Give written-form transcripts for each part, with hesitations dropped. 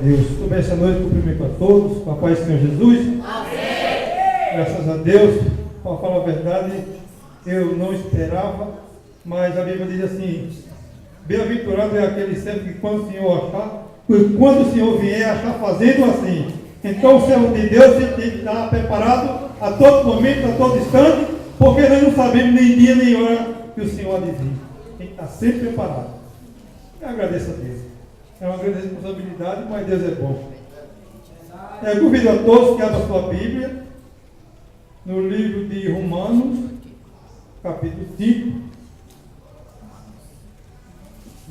Deus, sobre essa noite, cumprimento a todos, com a paz do Senhor Jesus. Amém. Graças a Deus, para falar a verdade, eu não esperava, mas a Bíblia diz assim: bem-aventurado é aquele servo que quando o Senhor achar, quando o Senhor vier achar fazendo assim. Então o servo de Deus ele tem que estar preparado a todo momento, a todo instante, porque nós não sabemos nem dia nem hora que o Senhor há de vir. Tem que estar sempre preparado. Eu agradeço a Deus. É uma grande responsabilidade, mas Deus é bom. Eu convido a todos que abram a sua Bíblia no livro de Romanos, capítulo 5,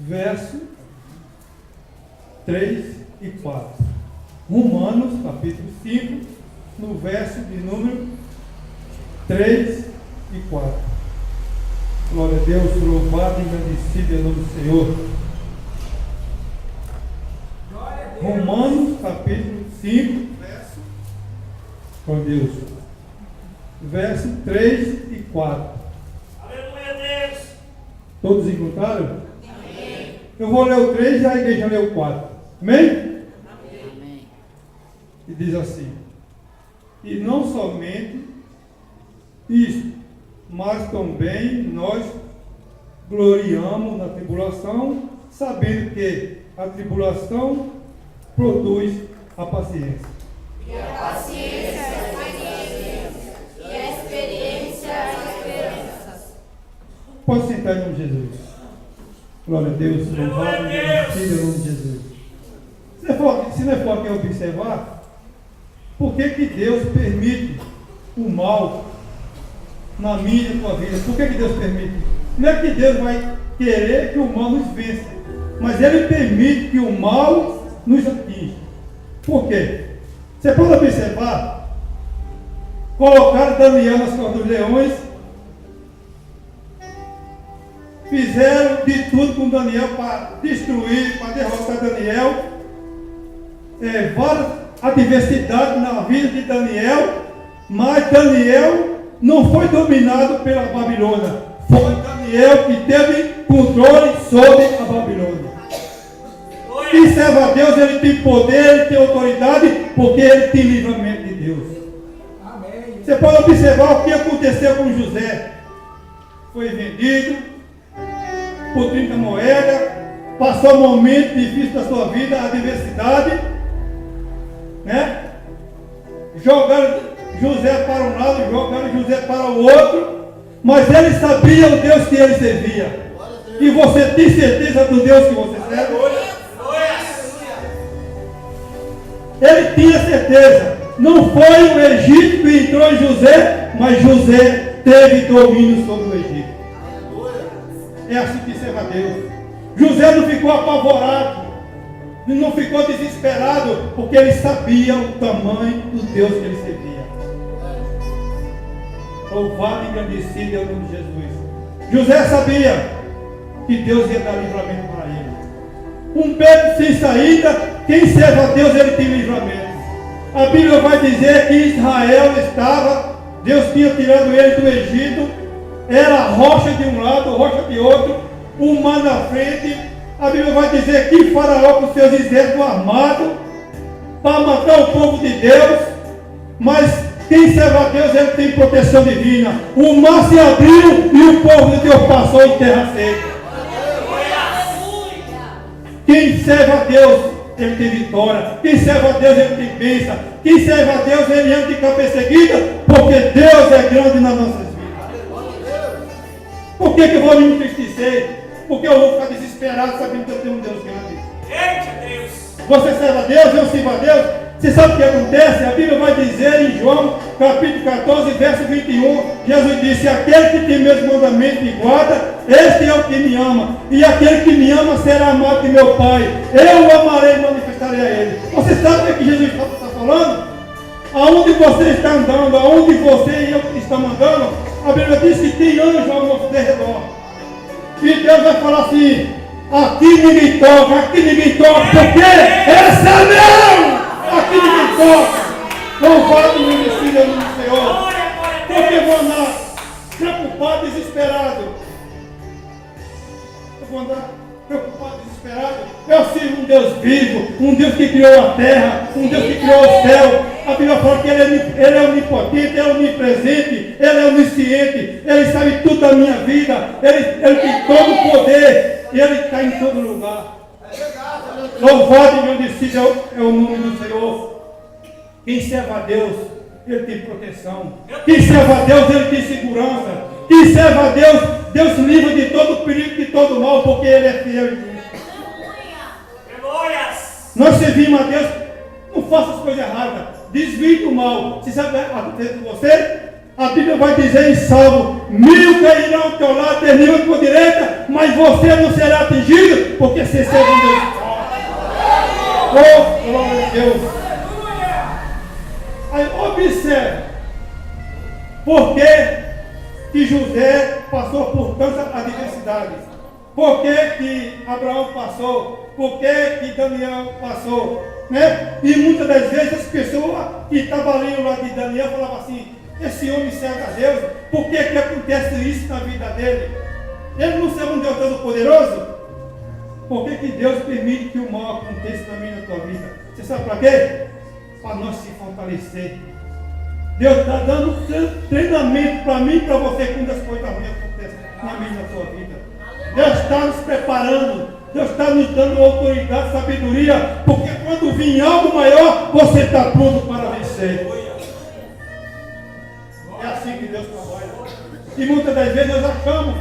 verso 3 e 4. Romanos, capítulo 5, no verso de número 3 e 4. Glória a Deus, louvado e engrandecido é o nome do Senhor. Romanos, capítulo 5, verso 3 e 4. Aleluia, Deus. Todos encontraram? Amém. Eu vou ler o 3 e a igreja lê o 4. Amém? Amém. E diz assim: e não somente isto, mas também nós gloriamos na tribulação, sabendo que a tribulação produz a paciência. E a paciência, a experiência. E a experiência, a esperança. Pode sentar em nome de Jesus. Glória a Deus, louvado e agradecido em nome de Jesus. Se não for aqui observar, por que Deus permite o mal na minha e na tua vida? Por que Deus permite? Não é que Deus vai querer que o mal nos vença, mas Ele permite que o mal nos atinge. Por quê? Você pode observar, colocaram Daniel nas costas dos leões, fizeram de tudo com Daniel para destruir, para derrotar Daniel, várias adversidades na vida de Daniel, mas Daniel não foi dominado pela Babilônia, foi Daniel que teve controle sobre a Babilônia. Quem serve a Deus, ele tem poder, ele tem autoridade, porque ele tem livramento de Deus. Amém. Você pode observar o que aconteceu com José. Foi vendido por 30 moedas, passou um momento difícil da sua vida, a adversidade, né? Jogaram José para um lado, jogaram José para o outro, mas ele sabia o Deus que ele servia. E você tem certeza do Deus que você serve? Ele tinha certeza. Não foi o Egito que entrou em José, mas José teve domínio sobre o Egito. É assim que serve a Deus. José não ficou apavorado, não ficou desesperado, porque ele sabia o tamanho do Deus que ele servia. Louvado e engrandecido é o nome de Jesus. José sabia que Deus ia dar livramento para ele. Um beco sem saída, quem serve a Deus, ele tem livramento. A Bíblia vai dizer que Israel estava, Deus tinha tirado ele do Egito, era rocha de um lado, rocha de outro, um mar na frente. A Bíblia vai dizer que Faraó com seus exércitos armados para matar o povo de Deus, mas quem serve a Deus, ele tem proteção divina. O mar se abriu e o povo de Deus passou em terra seca. Quem serve a Deus, ele tem vitória. Quem serve a Deus, ele tem bênção. Quem serve a Deus, ele anda de cabeça erguida, porque Deus é grande nas nossas vidas. Por que eu vou me entristecer? Porque eu vou ficar desesperado sabendo que eu tenho um Deus grande. Eita, Deus. Você serve a Deus, eu sirvo a Deus. Você sabe o que acontece? A Bíblia vai dizer em João, capítulo 14, verso 21, Jesus disse: aquele que tem meus mandamentos e guarda, este é o que me ama. E aquele que me ama será amado de meu Pai. Eu o amarei e manifestarei a ele. Você sabe o que Jesus está falando? Aonde você está andando, aonde você e eu estamos andando, a Bíblia diz que tem anjos ao nosso redor. E Deus vai falar assim: aqui ninguém toca, porque esse é meu! Aqui ninguém toca. Louvado e agradecido é o nome do Senhor. Porque vou andar preocupado, desesperado. Eu vou andar preocupado, desesperado. Eu sirvo um Deus vivo, um Deus que criou a terra, um Deus que criou o céu. A Bíblia fala que Ele é onipotente, Ele é onipresente, Ele é onisciente, Ele sabe tudo da minha vida, Ele tem todo o poder e Ele está em todo lugar. Louvado e bendecido é o nome do Senhor. Quem serve a Deus, Ele tem proteção. Quem serve a Deus, Ele tem segurança. Quem serve a Deus, Deus livra de todo perigo, de todo mal, porque Ele é fiel e justo. Nós servimos a Deus, não faça as coisas erradas, desvie do mal. Você sabe o que acontece com você? A Bíblia vai dizer em Salmo: 1000 cairão ao teu lado, 10.000 à tua direita, mas você não será atingido, porque você serve um Deus forte. Oh, glória a Deus. Aí observe, por que José passou por tantas adversidades? Por que Abraão passou? Por que Daniel passou? Né? E muitas das vezes as pessoas que estavam ali ao lado de Daniel falavam assim: esse homem serve a Deus, por que acontece isso na vida dele? Ele não serve um Deus todo-poderoso? Por que Deus permite que o mal aconteça também na tua vida? Você sabe para quê? Para nós se fortalecer. Deus está dando treinamento para mim e para você quando as coisas ruins acontecem na minha e na tua vida. Deus está nos preparando, Deus está nos dando autoridade, sabedoria, porque quando vir algo maior, você está pronto para vencer. É assim que Deus trabalha. E muitas das vezes nós achamos,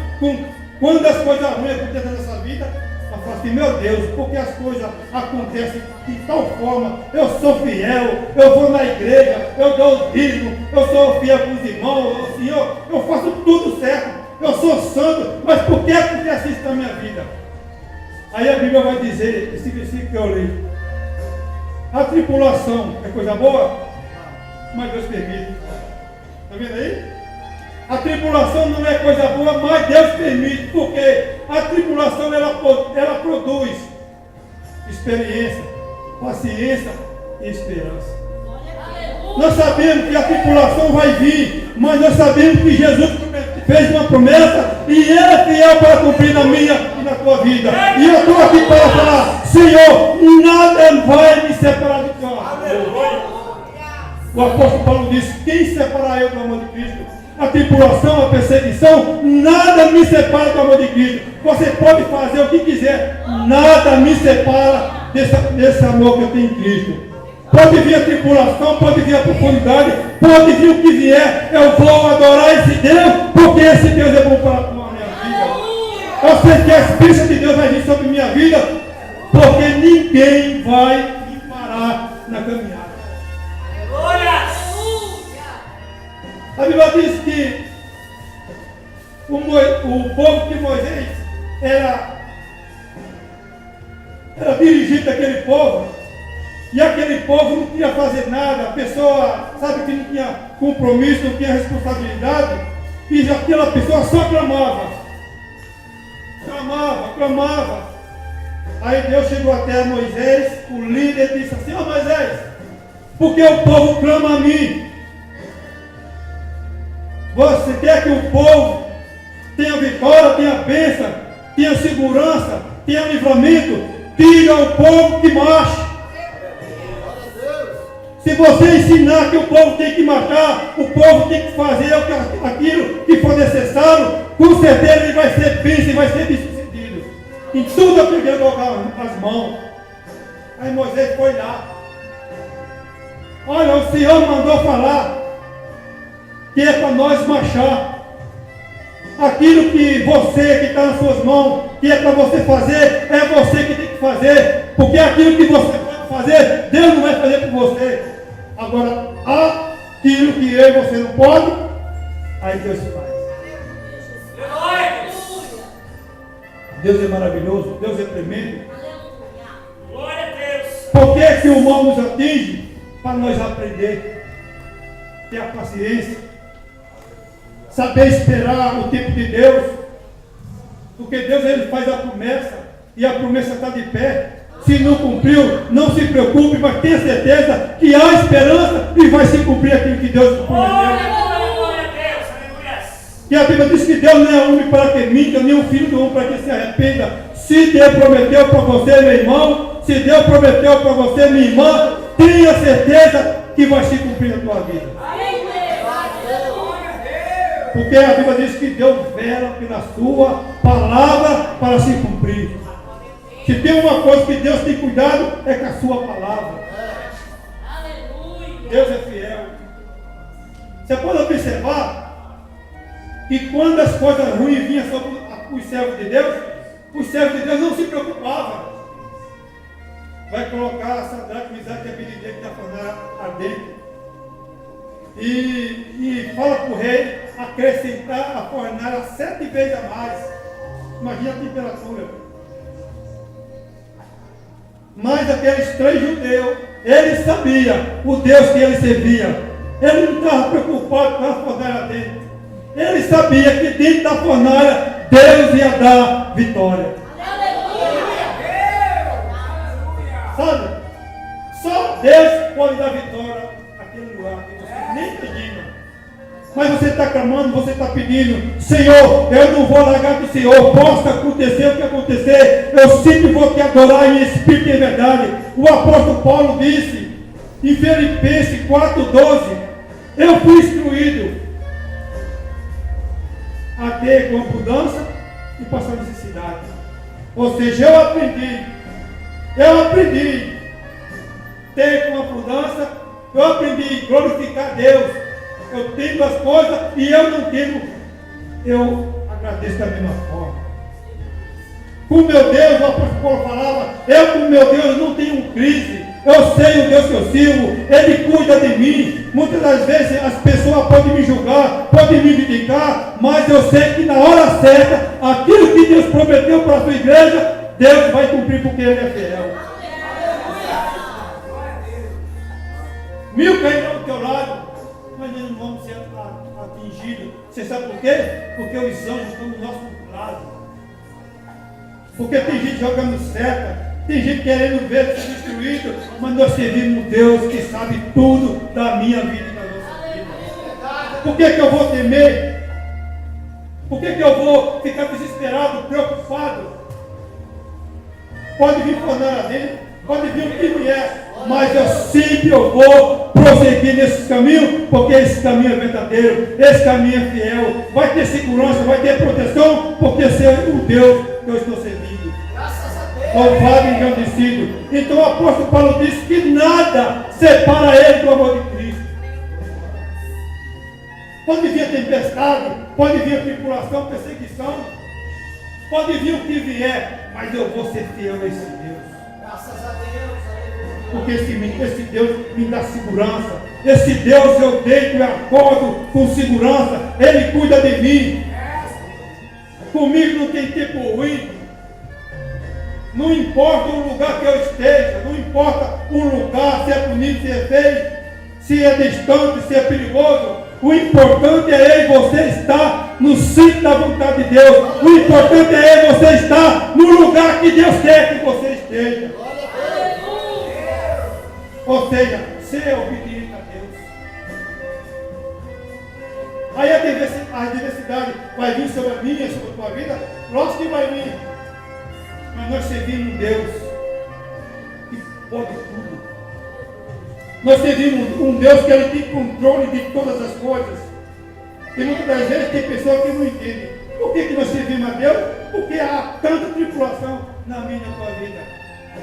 quando as coisas ruins acontecem nessa vida, nós falamos assim: meu Deus, porque as coisas acontecem de tal forma, eu sou fiel, eu vou na igreja, eu dou o dízimo, eu sou fiel com os irmãos, Senhor, eu faço tudo certo. Eu sou santo, mas por que acontece isso na minha vida? Aí a Bíblia vai dizer, esse versículo que eu li: a tribulação é coisa boa, mas Deus permite. Está vendo aí? A tribulação não é coisa boa, mas Deus permite, porque a tribulação ela produz experiência, paciência e esperança. Nós sabemos que a tribulação vai vir, mas nós sabemos que Jesus fez uma promessa e Ele é fiel para cumprir na minha e na tua vida. E eu estou aqui para falar: Senhor, nada vai me separar do teu amor. O apóstolo Paulo disse: quem separar eu do amor de Cristo? A tribulação, a perseguição, nada me separa do amor de Cristo. Você pode fazer o que quiser, nada me separa desse amor que eu tenho em Cristo. Pode vir a tribulação, pode vir a profundidade, pode vir o que vier, eu vou adorar esse Deus, porque esse Deus é bom para a minha vida. Eu sei que a Espírito de Deus vai vir sobre minha vida, porque ninguém vai me parar na caminhada. A Bíblia diz que o povo de Moisés era dirigido daquele povo. E aquele povo não queria fazer nada, a pessoa, sabe, que não tinha compromisso, não tinha responsabilidade, e aquela pessoa só clamava. Aí Deus chegou até Moisés, o líder, disse assim: ó Moisés, porque o povo clama a mim? Você quer que o povo tenha vitória, tenha bênção, tenha segurança, tenha livramento? Diga ao povo que marche. Se você ensinar que o povo tem que marchar, o povo tem que fazer aquilo que for necessário, com certeza ele vai ser bênção e vai ser bem-sucedido. Em tudo aquilo que ele colocar as mãos. Aí Moisés foi lá. Olha, o Senhor mandou falar que é para nós marchar. Aquilo que você que está nas suas mãos, que é para você fazer, é você que tem que fazer. Porque aquilo que você pode fazer, Deus não vai fazer por você. Agora, aquilo que eu e você não pode, aí Deus faz. Deus é maravilhoso, Deus é tremendo. Glória a Deus. Por que o mal nos atinge? Para nós aprender, ter a paciência, saber esperar o tempo de Deus, porque Deus ele faz a promessa e a promessa está de pé. Se não cumpriu, não se preocupe, mas tenha certeza que há esperança e vai se cumprir aquilo que Deus prometeu. Glória a Deus, aleluia. E a Bíblia diz que Deus não é homem para que minta, nem um filho do homem para que se arrependa. Se Deus prometeu para você, meu irmão, se Deus prometeu para você, minha irmã, tenha certeza que vai se cumprir na tua vida. Porque a Bíblia diz que Deus vela pela sua palavra para se cumprir. Se tem uma coisa que Deus tem cuidado, é com a sua palavra. Deus é fiel. Você pode observar que quando as coisas ruins vinham sobre os servos de Deus não se preocupavam. Vai colocar Sadraque, Misaque e Abednego na fornalha ardente. E fala para o rei acrescentar a fornalha 7 vezes a mais. Imagina a temperatura. Mas aqueles 3 judeus, ele sabia o Deus que ele servia. Ele não estava preocupado com a fornalha dentro. Ele sabia que dentro da fornalha Deus ia dar vitória. Sabe? Só Deus pode dar vitória naquele lugar que você nem imagina. Mas você está clamando, você está pedindo: Senhor, eu não vou largar do Senhor, possa acontecer o que acontecer, eu sempre vou te adorar em espírito e em verdade. O apóstolo Paulo disse em Filipenses 4,12: eu fui instruído a ter com abundância e passar necessidade. Ou seja, eu aprendi ter com abundância, eu aprendi a glorificar Deus. Eu tenho as coisas e eu não tenho, eu agradeço da mesma forma. Com meu Deus, o apóstolo Paulo falava: eu com meu Deus não tenho crise. Eu sei o Deus que eu sirvo, Ele cuida de mim. Muitas das vezes as pessoas podem me julgar, podem me criticar, mas eu sei que na hora certa, aquilo que Deus prometeu para a sua igreja, Deus vai cumprir porque Ele é fiel. Mil cairão do teu lado, mas nós não vamos ser atingidos. Você sabe por quê? Porque os anjos estão do nosso lado. Porque tem gente jogando seta. Tem gente querendo ver ser destruído, mas nós servimos Deus que sabe tudo da minha vida e da nossa vida. Por que eu vou temer? Por que eu vou ficar desesperado, preocupado? Pode vir fornalha dentro, pode vir o que vier, mas eu vou prosseguir nesse caminho, porque esse caminho é verdadeiro, esse caminho é fiel. Vai ter segurança, vai ter proteção, porque esse é o Deus que eu estou servindo. Louvado e engrandecido. Então o apóstolo Paulo disse que nada separa ele do amor de Cristo. Pode vir a tempestade, pode vir a tribulação, perseguição, pode vir o que vier, mas eu vou ser fiel a esse Deus. Graças a Deus. Porque esse Deus me dá segurança. Esse Deus eu deito e acordo com segurança. Ele cuida de mim. Comigo não tem tempo ruim. Não importa o lugar que eu esteja, não importa o lugar, se é bonito, se é feio, se é distante, se é perigoso. O importante é eu e você estar no centro da vontade de Deus. O importante é eu e você estar no lugar que Deus quer que você esteja. Ou seja, ser obediente a Deus. Aí a adversidade vai vir sobre a minha, sobre a tua vida. Lógico que vai vir. Mas nós servimos um Deus que pode tudo. Nós servimos um Deus que Ele tem controle de todas as coisas. E muitas das vezes tem pessoas que não entendem. Por que nós servimos a Deus? Porque há tanta tribulação na minha e na tua vida.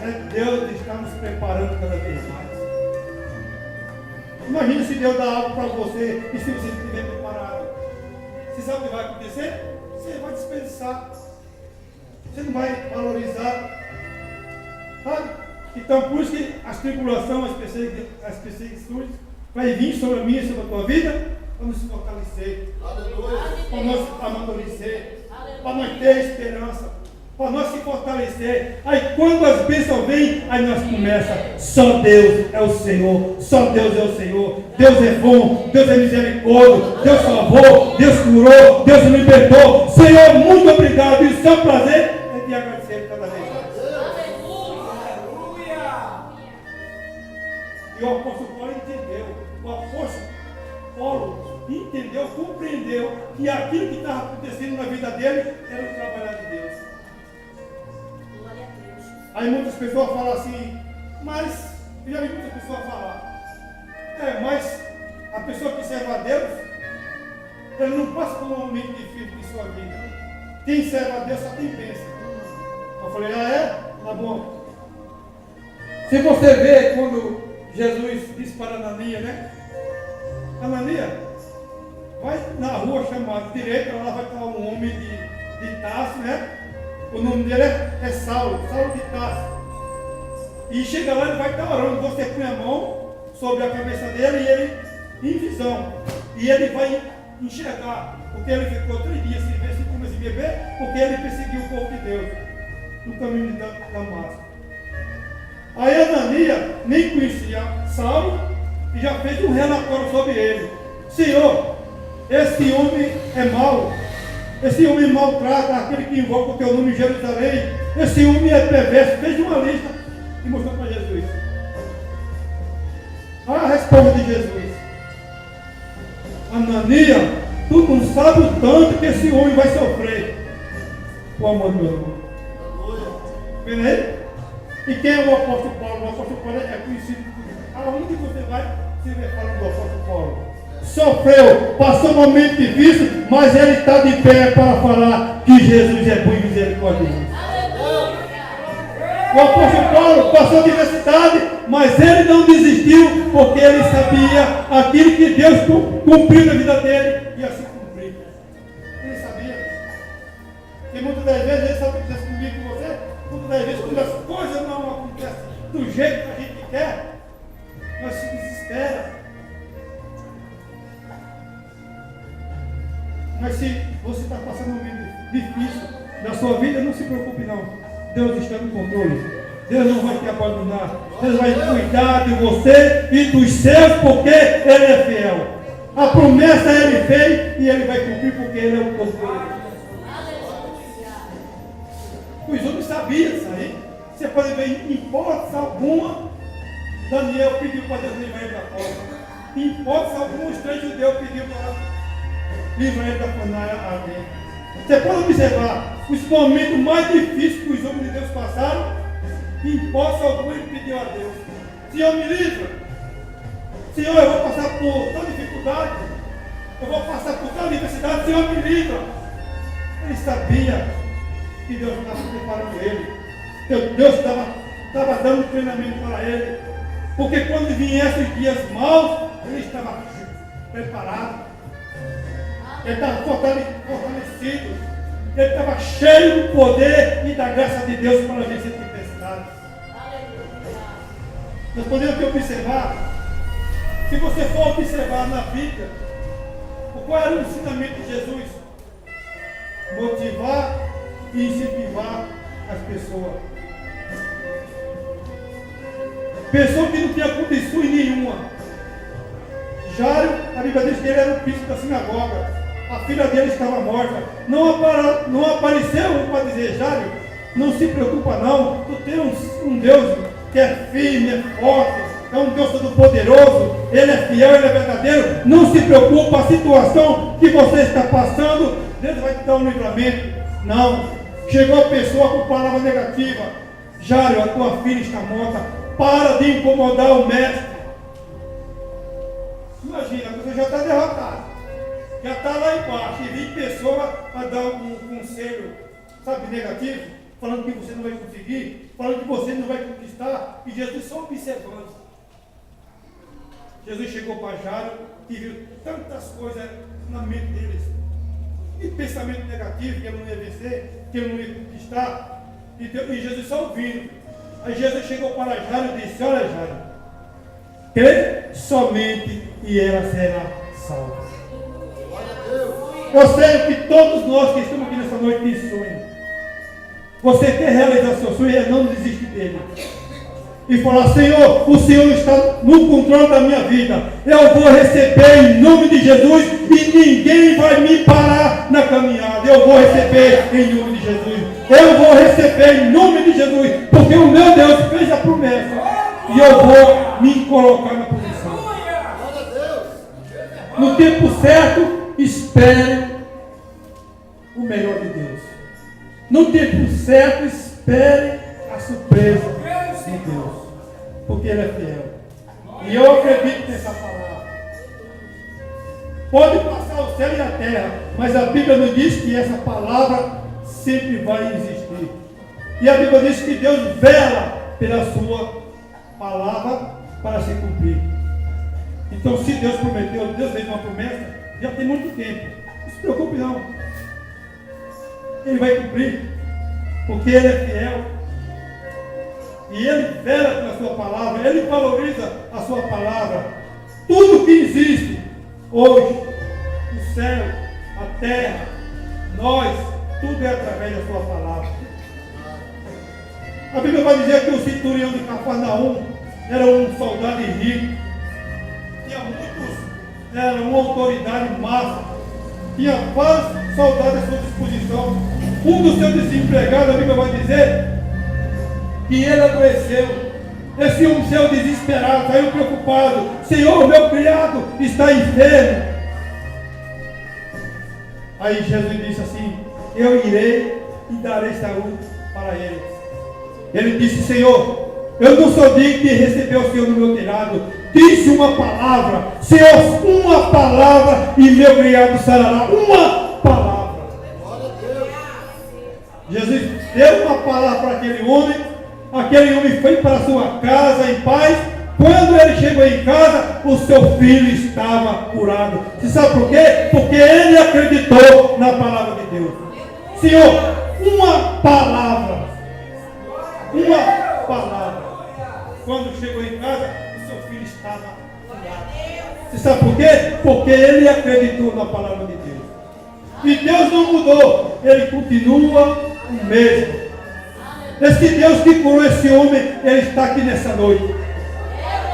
Mas Deus está nos preparando cada vez mais. Imagina se Deus dá algo para você e se você não estiver preparado. Você sabe o que vai acontecer? Você vai desperdiçar. Você não vai valorizar. Sabe? Então, por isso que as tribulações, as perseguições vai vir sobre a minha e sobre a tua vida para nos fortalecer, para nos amadurecer, para nós ter esperança, para nós se fortalecer. Aí quando as bênçãos vêm, aí nós começamos. Só Deus é o Senhor, só Deus é o Senhor. Deus é bom, Deus é misericórdia, Deus salvou, Deus curou, Deus libertou. Senhor, muito obrigado, e o seu prazer é te agradecer cada vez mais. E o apóstolo Paulo entendeu, o apóstolo Paulo entendeu, compreendeu que aquilo que estava acontecendo na vida dele era o trabalhar de Deus. Aí muitas pessoas falam assim, mas, eu já vi muitas pessoas falar, mas a pessoa que serve a Deus, ele não passa por um momento difícil de sua vida. Quem serve a Deus só tem bênção. Eu falei, Tá bom. Se você vê quando Jesus disse para Ananias, né? Ananias, vai na rua chamada direita, lá vai estar um homem de Tarso, né? O nome dele é Saulo de Tarso. E chega lá, ele vai estar orando. Você põe a mão sobre a cabeça dele e ele em visão. E ele vai enxergar. Porque ele ficou 3 dias sem ver, sem comer, sem beber, porque ele perseguiu o povo de Deus no caminho de Damasco. Aí Ananias nem conhecia Saulo e já fez um relatório sobre ele. Senhor, esse homem é mau. Esse homem maltrata aquele que invoca o teu nome em Jerusalém. Esse homem é perverso. Fez uma lista e mostrou para Jesus. Olha a resposta de Jesus. Ananias, tu não sabe o tanto que esse homem vai sofrer. O amor do meu irmão. Vendo aí? E quem é o apóstolo Paulo? O apóstolo Paulo é conhecido. Aonde você vai, você vê falando do apóstolo Paulo. Sofreu, passou um momento difícil, mas ele está de pé para falar que Jesus é bom e misericordioso. O apóstolo Paulo passou diversidade, mas ele não desistiu, porque ele sabia aquilo que Deus cumpriu na vida dele e assim cumpriu. Ele sabia. E muitas das vezes ele sabe o que acontece comigo com você. Muitas das vezes, quando as coisas não acontecem do jeito que a gente quer, nós se desespera. Mas se você está passando um momento difícil da sua vida, não se preocupe não. Deus está no controle. Deus não vai te abandonar. Deus vai cuidar de você e dos seus, porque Ele é fiel. A promessa Ele fez e Ele vai cumprir, porque Ele é o Todo-Poderoso. Os homens sabiam disso aí. Você pode ver, em hipótese alguma, Daniel pediu para Deus livrar ele da porta. Em hipótese alguma, os 3 judeus pediram para livrar ele da fornalha ardente. Você pode observar os momentos mais difíceis que os homens de Deus passaram. Em hipótese alguma, ele pediu a Deus: Senhor, me livra. Senhor, eu vou passar por tal dificuldade. Eu vou passar por tal adversidade. Senhor, me livra. Ele sabia que Deus estava preparando ele. Deus estava dando treinamento para ele. Porque quando viessem os dias maus, ele estava preparado. Ele estava fortalecido. Ele estava cheio do poder e da graça de Deus para vencer tempestades. Nós podemos observar, se você for observar na Bíblia, qual era o ensinamento de Jesus? Motivar e incentivar as pessoas. Pessoa que não tinha condições nenhuma. Jairo, a Bíblia diz que ele era o príncipe da sinagoga. A filha dele estava morta. Não apareceu para dizer: Jairo, não se preocupa não. Tu tem um Deus que é firme, é forte, é um Deus todo-poderoso. Ele é fiel, ele é verdadeiro. Não se preocupa, a situação que você está passando, Deus vai te dar um livramento. Não. Chegou a pessoa com palavra negativa: Jairo, a tua filha está morta. Para de incomodar o mestre. Imagina, a pessoa já está derrotada. Já está lá embaixo. E vem pessoa a dar um conselho, sabe, negativo, falando que você não vai conseguir, falando que você não vai conquistar. E Jesus só observando. Jesus chegou para Jairo e viu tantas coisas na mente deles. E pensamento negativo, que ele não ia vencer, que ele não ia conquistar. E Jesus só ouvindo. Aí Jesus chegou para Jairo e disse: olha, Jairo, crê somente e ela será salva. Eu sei que todos nós que estamos aqui nessa noite têm sonho. Você quer realizar seu sonho e não desistir dele. E falar: Senhor, o Senhor está no controle da minha vida. Eu vou receber em nome de Jesus e ninguém vai me parar na caminhada. Eu vou receber em nome de Jesus. Eu vou receber em nome de Jesus, porque o meu Deus fez a promessa e eu vou me colocar na posição. No tempo certo, espere o melhor de Deus. No tempo certo, espere as surpresa de Deus, porque Ele é fiel. E eu acredito nessa palavra. Pode passar o céu e a terra, mas a Bíblia nos diz que essa palavra sempre vai existir. E a Bíblia diz que Deus vela pela sua palavra para se cumprir. Então, se Deus prometeu, Deus fez uma promessa, já tem muito tempo. Não se preocupe não. Ele vai cumprir, porque Ele é fiel. E Ele vela pela sua palavra, Ele valoriza a sua palavra. Tudo que existe hoje, o céu, a terra, nós, tudo é através da sua palavra. A Bíblia vai dizer que o centurião de Cafarnaum era um soldado rico. Tinha muitos, era uma autoridade máxima. Tinha vários soldados à sua disposição. Um dos seus desempregados, a Bíblia vai dizer que ele adoeceu. Esse homem saiu desesperado, saiu preocupado. Senhor, meu criado está enfermo. Aí Jesus disse assim: eu irei e darei saúde para ele. Ele disse: Senhor, eu não sou digno de receber o Senhor no meu telhado. Disse uma palavra, Senhor, uma palavra e meu criado sarará. Uma palavra. Jesus deu uma palavra para aquele homem foi para a sua casa em paz. Quando ele chegou em casa, o seu filho estava curado. Você sabe por quê? Porque ele acreditou na palavra de Deus. Senhor, uma palavra. Uma palavra. Quando chegou em casa, o seu filho estava curado. Você sabe por quê? Porque ele acreditou na palavra de Deus. E Deus não mudou. Ele continua o mesmo. Esse Deus que curou esse homem, Ele está aqui nessa noite.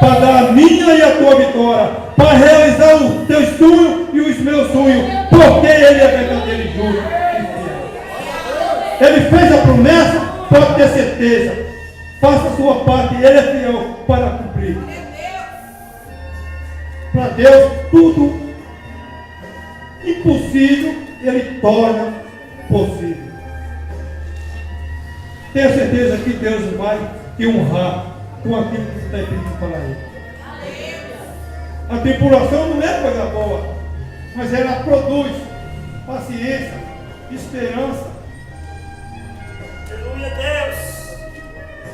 Para dar a minha e a tua vitória. Para realizar os teus sonhos e os meus sonhos. Porque Ele é verdadeiro e justo. Ele fez a promessa, pode ter certeza. Faça a sua parte, Ele é fiel para cumprir. Para Deus, tudo impossível, Ele torna possível. Tenha certeza que Deus vai te honrar com aquilo que você está pedindo para Ele. A tribulação não é coisa boa, mas ela produz paciência, esperança. Aleluia, Deus.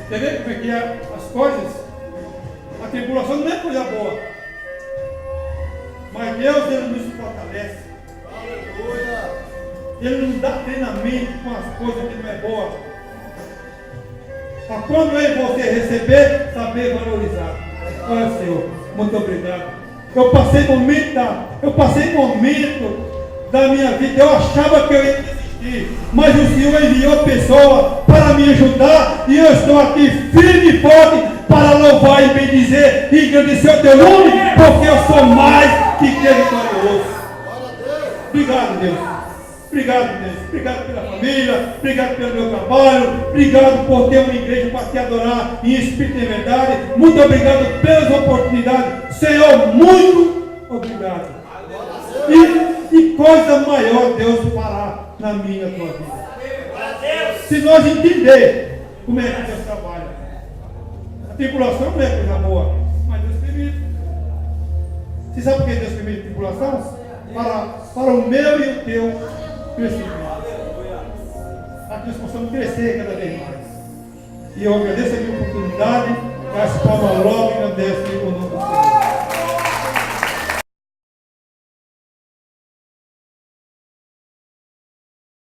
Você vê como é que é as coisas? A tribulação não é coisa boa, mas Deus, Ele nos fortalece. Ele nos dá treinamento com as coisas que não é boa. Para quando eu e você receber, saber valorizar. Olha, Senhor, muito obrigado. Eu passei momento da minha vida, eu achava que eu ia desistir, mas o Senhor enviou pessoa para me ajudar, e eu estou aqui firme e forte para louvar e bendizer e agradecer o teu nome, porque eu sou mais que vitorioso. Obrigado, Deus. Obrigado, Deus. Obrigado pela família. Obrigado pelo meu trabalho. Obrigado por ter uma igreja para te adorar em espírito e em verdade. Muito obrigado pelas oportunidades. Senhor, muito obrigado. E coisa maior Deus fará na minha e na tua vida. Se nós entender como é que Deus trabalha. A tribulação não é coisa boa, mas Deus permite. Você sabe por que Deus permite tribulação? Para o meu e o teu crescimento. Para que nós possamos crescer cada vez mais. E eu agradeço a minha oportunidade.